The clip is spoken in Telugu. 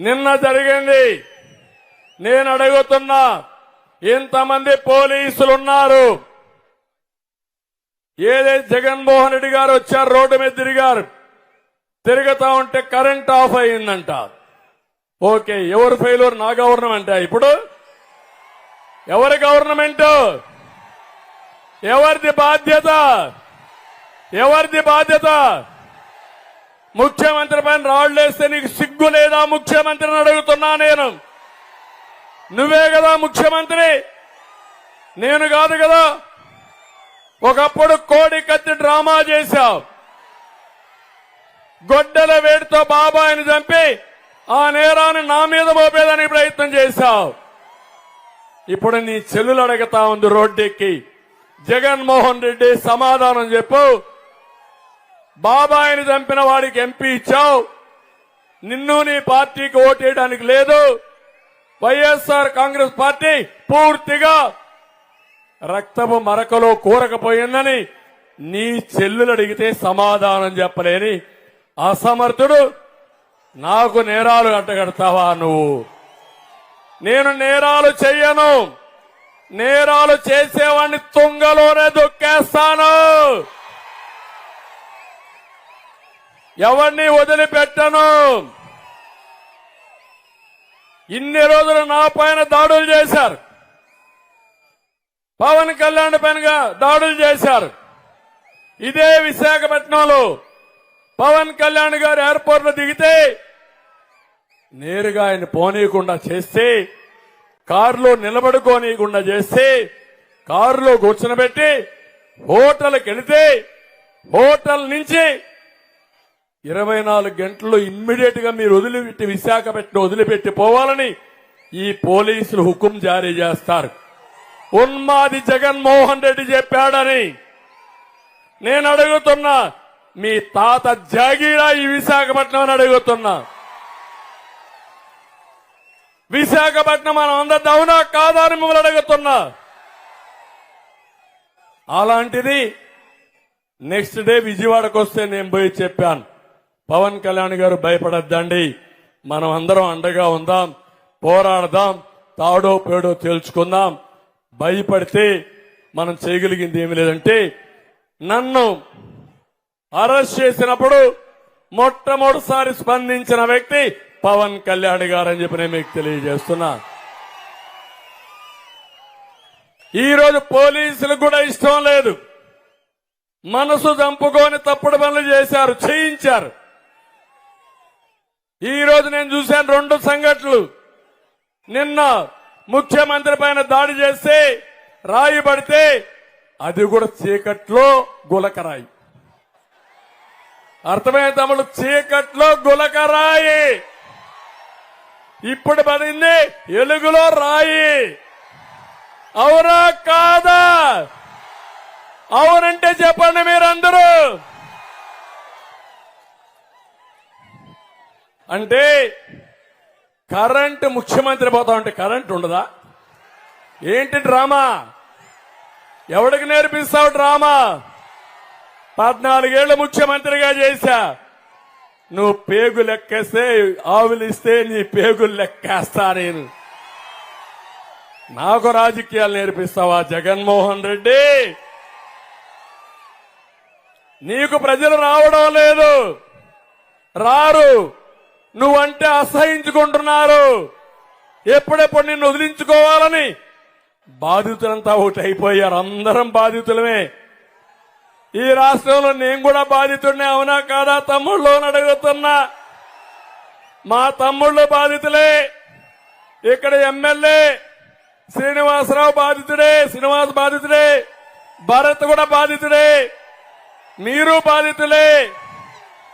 నిన్న జరిగింది. నేను అడుగుతున్నా, ఇంతమంది పోలీసులున్నారు. ఏదైతే జగన్మోహన్ రెడ్డి గారు వచ్చారు, రోడ్డు మీద తిరుగుతా ఉంటే కరెంట్ ఆఫ్ అయిందంట. ఓకే, ఎవరు ఫెయిల్యూర్? నా గవర్నమెంట్. ఇప్పుడు ఎవరి గవర్నమెంట్? ఎవరిది బాధ్యత? ఎవరిది బాధ్యత? ముఖ్యమంత్రి పైన రాళ్లేస్తే నీకు సిగ్గు లేదా? ముఖ్యమంత్రిని అడుగుతున్నా నేను. నువ్వే కదా ముఖ్యమంత్రి, నేను కాదు కదా. ఒకప్పుడు కోడి కత్తి డ్రామా చేశావు. గొడ్డల వేడితో బాబాయిని చంపి ఆ నేరాన్ని నా మీద మోపేదానికి ప్రయత్నం చేశావు. ఇప్పుడు నీ చెల్లులు అడుగుతా ఉంది రోడ్డెక్కి, జగన్మోహన్ రెడ్డి సమాధానం చెప్పు. బాబాయిని చంపిన వాడికి ఎంపీ ఇచ్చావు, నిన్ను నీ పార్టీకి ఓటేయడానికి లేదు. వైఎస్ఆర్ కాంగ్రెస్ పార్టీ పూర్తిగా రక్తపు మరకలో కూరకపోయిందని నీ చెల్లులు అడిగితే సమాధానం చెప్పలేని అసమర్థుడు నాకు నేరాలు అడ్డగడతావా నువ్వు? నేను నేరాలు చెయ్యను. నేరాలు చేసేవాడిని తుంగలోనే దొక్కేస్తాను. ఎవరిని వదిలిపెట్టను. ఇన్ని రోజులు నా పైన దాడులు చేశారు, పవన్ కళ్యాణ్ పైన దాడులు చేశారు. ఇదే విశాఖపట్నంలో పవన్ కళ్యాణ్ గారు ఎయిర్పోర్ట్ లో దిగితే నేరుగా ఆయన పోనీయకుండా చేస్తే, కారులో నిలబడుకోనీయకుండా చేస్తే, కారులో కూర్చునబెట్టి హోటల్కి వెళితే హోటల్ నుంచి 24 గంటల్లో ఇమ్మీడియట్ గా మీరు వదిలిపెట్టి విశాఖపట్నం వదిలిపెట్టి పోవాలని ఈ పోలీసులు హుకుం జారీ చేస్తారు. ఉన్మాది జగన్మోహన్ రెడ్డి చెప్పాడని నేను అడుగుతున్నా. మీ తాత జాగీరా ఈ విశాఖపట్నం అని అడుగుతున్నా. విశాఖపట్నం మనం అందరిది అవునా కాదా అని మిమ్మల్ని అడుగుతున్నా. అలాంటిది నెక్స్ట్ డే విజయవాడకు వస్తే నేను పోయి చెప్పాను, పవన్ కళ్యాణ్ గారు భయపడద్దండి, మనం అందరం అండగా ఉందాం, పోరాడదాం, తాడో పేడో తేల్చుకుందాం. భయపడితే మనం చేయగలిగింది ఏమి లేదంటే, నన్ను అరెస్ట్ చేసినప్పుడు మొట్టమొదటిసారి స్పందించిన వ్యక్తి పవన్ కళ్యాణ్ గారు అని చెప్పి నేను మీకు తెలియజేస్తున్నా. ఈ రోజు పోలీసులకు కూడా ఇష్టం లేదు. మనసు చంపుకొని తప్పుడు పనులు చేశారు, చేయించారు. ఈ రోజు నేను చూశాను 2 సంఘటనలు. నిన్న ముఖ్యమంత్రి పైన దాడి చేస్తే రాయి పడితే అది కూడా చీకట్లో గులకరాయి. అర్థమైన తమ్ముడు, చీకట్లో గులకరాయి. ఇప్పుడు పడింది ఎలుగులో రాయి. అవునా కాదా? అవునంటే చెప్పండి మీరందరూ. అంటే కరెంటు ముఖ్యమంత్రి పోతా ఉంటే కరెంట్ ఉండదా? ఏంటి డ్రామా? ఎవడికి నేర్పిస్తావు డ్రామా? 14 ఏళ్లు ముఖ్యమంత్రిగా చేశా. నువ్వు పేగు లెక్కేస్తే, ఆవులిస్తే నీ పేగులు లెక్కేస్తా నేను. నాకు రాజకీయాలు నేర్పిస్తావా జగన్మోహన్ రెడ్డి? నీకు ప్రజలు రావడం లేదు, రారు. నువ్వంటే అసహించుకుంటున్నారు. ఎప్పుడెప్పుడు నిన్ను వదిలించుకోవాలని బాధితులంతా ఒకటి అయిపోయారు. అందరం బాధితులమే. ఈ రాష్ట్రంలో నేను కూడా బాధితుడినే, అవునా కాదా తమ్ముళ్ళు అని అడుగుతున్నా. మా తమ్ముళ్ళు బాధితులే. ఇక్కడ ఎమ్మెల్యే శ్రీనివాసరావు బాధితుడే, శ్రీనివాస్ బాధితుడే, భరత్ కూడా బాధితుడే, మీరు బాధితులే.